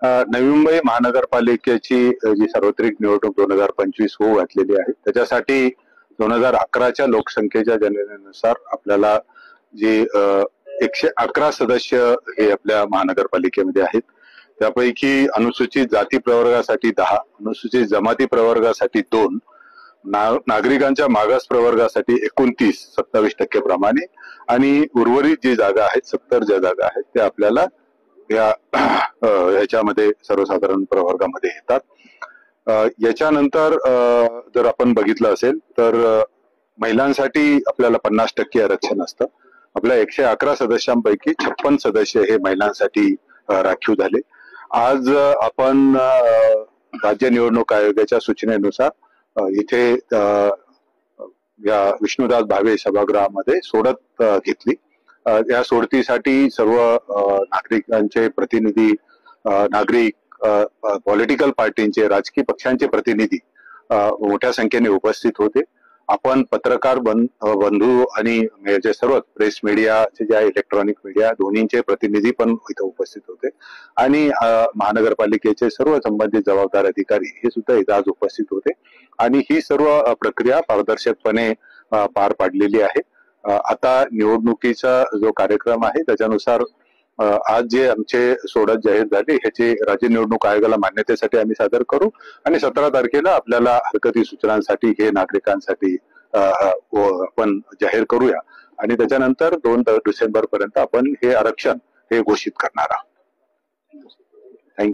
नवी मुंबई महानगरपालिकेची जी सार्वत्रिक निवडणूक 2025 होऊ घातलेली आहे, त्याच्यासाठी 2011च्या लोकसंख्येच्या गणनेनुसार आपल्याला जी 111 सदस्य हे आपल्या महानगरपालिकेमध्ये आहेत. त्यापैकी अनुसूचित जाती प्रवर्गासाठी 10, अनुसूचित जमाती प्रवर्गासाठी 2, नागरिकांच्या मागास प्रवर्गासाठी 29 27% प्रमाणे आणि उर्वरित जी जागा आहेत 70 ज्या जागा आहेत त्या आपल्याला याच्यामध्ये सर्वसाधारण प्रवर्गामध्ये येतात। याच्यानंतर जर आपण बघितलं असेल तर महिलांसाठी आपल्याला 50% आरक्षण असतं। आपल्या 111 सदस्यांपैकी 56 सदस्य हे महिलांसाठी राखीव झाले। आज आपण राज्य निवडणूक आयोगाच्या सूचनेनुसार इथे या विष्णुदास भावे सभागृहामध्ये सोडत घेतली। या सोडतीसाठी सर्व नागरिकांचे प्रतिनिधी, नागरिक, पॉलिटिकल पार्टींचे, राजकीय पक्षांचे प्रतिनिधी मोठ्या संख्येने उपस्थित होते। आपण पत्रकार बंधू आणि जे सर्व प्रेस मीडियाचे जे इलेक्ट्रॉनिक मीडिया दोन्हींचे प्रतिनिधी पण इथे उपस्थित होते आणि महानगरपालिकेचे सर्व संबंधित जबाबदार अधिकारी हे सुद्धा इथे आज उपस्थित होते आणि ही सर्व प्रक्रिया पारदर्शकपणे पार पाडलेली आहे। आता निवडणुकीचा जो कार्यक्रम आहे त्याच्यानुसार आज जे आमचे सोडत जाहीर झाली ह्याची राज्य निवडणूक आयोगाला मान्यतेसाठी आम्ही सादर करू आणि 17 तारखेला आपल्याला हरकती सूचनांसाठी हे नागरिकांसाठी आपण जाहीर करूया आणि त्याच्यानंतर 2 डिसेंबर पर्यंत आपण हे आरक्षण हे घोषित करणार आहोत।